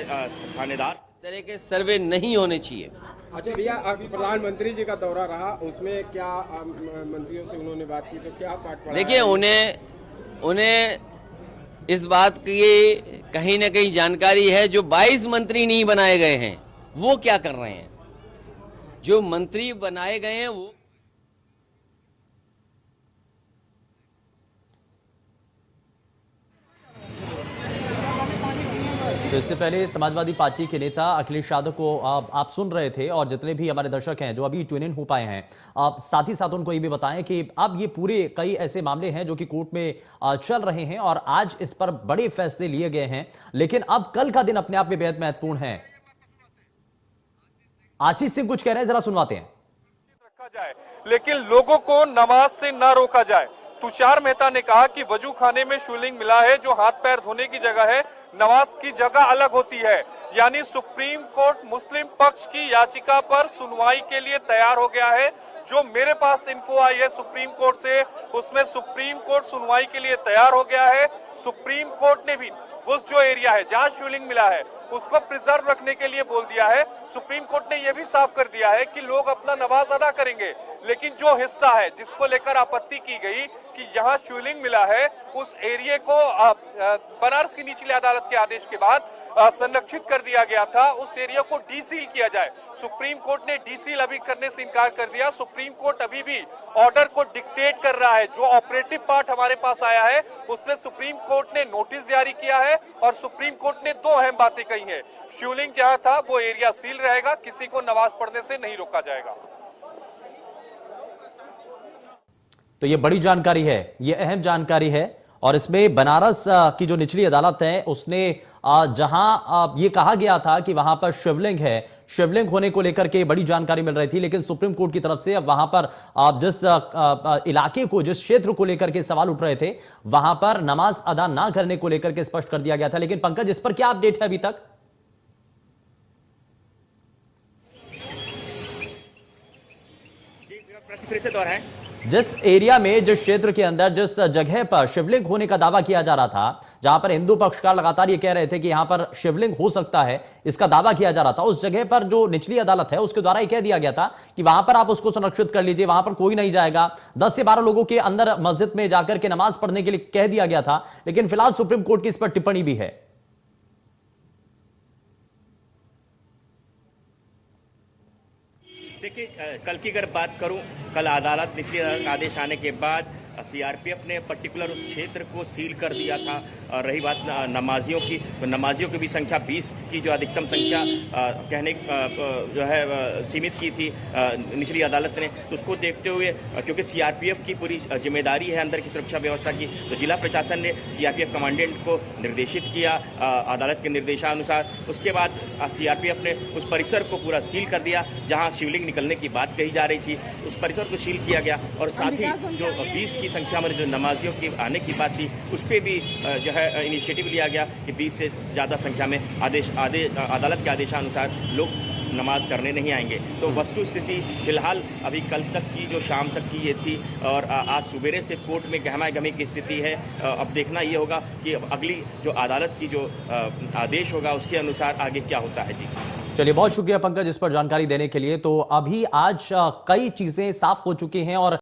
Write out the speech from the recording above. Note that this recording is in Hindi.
थानेदार तरह के सर्वे नहीं होने चाहिए। अच्छा भैया, प्रधानमंत्री जी का दौरा रहा, उसमें क्या मंत्रियों से उन्होंने बात की, तो क्या पाठ पढ़ा? देखिए, उन्हें इस बात की कहीं ना कहीं जानकारी है। जो 22 मंत्री नहीं बनाए गए हैं वो क्या कर रहे हैं, जो मंत्री बनाए गए हैं वो तो इससे पहले समाजवादी पार्टी के नेता अखिलेश यादव को आप सुन रहे थे, और जितने भी हमारे दर्शक हैं जो अभी ट्यून इन हो पाए हैं, आप साथ ही साथ उनको ये भी बताएं कि अब ये पूरे कई ऐसे मामले हैं जो कि कोर्ट में चल रहे हैं और आज इस पर बड़े फैसले लिए गए हैं, लेकिन अब कल का दिन अपने आप में बेहद महत्वपूर्ण है। आशीष सिंह कुछ कह रहे हैं, जरा सुनवाते हैं। रखा जाए लेकिन लोगों को नमाज से ना रोका जाए। तुषार मेहता ने कहा कि वजू खाने में शिवलिंग मिला है जो हाथ पैर धोने की जगह है, नमाज की जगह अलग होती है। यानी सुप्रीम कोर्ट मुस्लिम पक्ष की याचिका पर सुनवाई के लिए तैयार हो गया है। जो मेरे पास इन्फो आई है सुप्रीम कोर्ट से, उसमें सुप्रीम कोर्ट सुनवाई के लिए तैयार हो गया है। सुप्रीम कोर्ट ने भी उस जो एरिया है जहां शिवलिंग मिला है उसको प्रिजर्व रखने के लिए बोल दिया है। सुप्रीम कोर्ट ने यह भी साफ कर दिया है कि लोग अपना नमाज अदा करेंगे, लेकिन जो हिस्सा है जिसको लेकर आपत्ति की गई कि यहां शिवलिंग मिला है, उस एरिया को बनारस की निचली अदालत के आदेश के बाद संरक्षित कर दिया गया था, उस एरिया को डीसील किया जाए। सुप्रीम कोर्ट ने डीसील अभी करने से इनकार कर दिया। सुप्रीम कोर्ट अभी भी ऑर्डर को डिक्टेट कर रहा है। जो ऑपरेटिव पार्ट हमारे पास आया है उसमें सुप्रीम कोर्ट ने नोटिस जारी किया है और सुप्रीम कोर्ट ने दो अहम बातें कही हैं। शिवलिंग जहां था वो एरिया सील रहेगा, किसी को नमाज पढ़ने से नहीं रोका जाएगा। तो ये बड़ी जानकारी है, ये अहम जानकारी है, और इसमें बनारस की जो निचली अदालत है उसने जहां ये कहा गया था कि वहां पर शिवलिंग है, शिवलिंग होने को लेकर के बड़ी जानकारी मिल रही थी, लेकिन सुप्रीम कोर्ट की तरफ से अब वहां पर जिस इलाके को, जिस क्षेत्र को लेकर के सवाल उठ रहे थे, वहां पर नमाज अदा ना करने को लेकर के स्पष्ट कर दिया गया था। लेकिन पंकज, इस पर क्या अपडेट है अभी तक? फिर से दोहराएं। जिस एरिया में, जिस क्षेत्र के अंदर, जिस जगह पर शिवलिंग होने का दावा किया जा रहा था, जहां पर हिंदू पक्षकार लगातार ये कह रहे थे कि यहां पर शिवलिंग हो सकता है, इसका दावा किया जा रहा था, उस जगह पर जो निचली अदालत है उसके द्वारा ये कह दिया गया था कि वहां पर आप उसको संरक्षित कर लीजिए, वहां पर कोई नहीं जाएगा। 10 से 12 लोगों के अंदर मस्जिद में जाकर के नमाज पढ़ने के लिए कह दिया गया था, लेकिन फिलहाल सुप्रीम कोर्ट की इस पर टिप्पणी भी है। देखिए, कल की अगर बात करूं, कल अदालत निचली अदालत आदेश आने के बाद सीआरपीएफ ने पर्टिकुलर उस क्षेत्र को सील कर दिया था। और रही बात नमाजियों की, तो नमाजियों की भी संख्या 20 की जो अधिकतम संख्या कहने जो है सीमित की थी निचली अदालत ने, तो उसको देखते हुए, क्योंकि सीआरपीएफ की पूरी जिम्मेदारी है अंदर की सुरक्षा व्यवस्था की, तो जिला प्रशासन ने सीआरपीएफ कमांडेंट को निर्देशित किया अदालत के निर्देशानुसार। उसके बाद सीआरपीएफ ने उस परिसर को पूरा सील कर दिया जहां शिवलिंग निकलने की बात कही जा रही थी, उस परिसर को सील किया गया। और साथ ही जो 20 की संख्या में जो नमाजियों की आने की बात थी उस पर भी जो है इनिशिएटिव लिया गया कि 20 से ज़्यादा संख्या में अदालत के आदेशानुसार लोग नमाज करने नहीं आएंगे। तो वस्तु स्थिति फिलहाल अभी कल तक की, जो शाम तक की ये थी, और आज सुबेरे से कोर्ट में गहमा गहमी की स्थिति है। अब देखना ये होगा कि अगली जो अदालत की जो आदेश होगा उसके अनुसार आगे क्या होता है। जी चलिए, बहुत शुक्रिया पंकज इस पर जानकारी देने के लिए। तो अभी आज कई चीजें साफ हो चुकी हैं और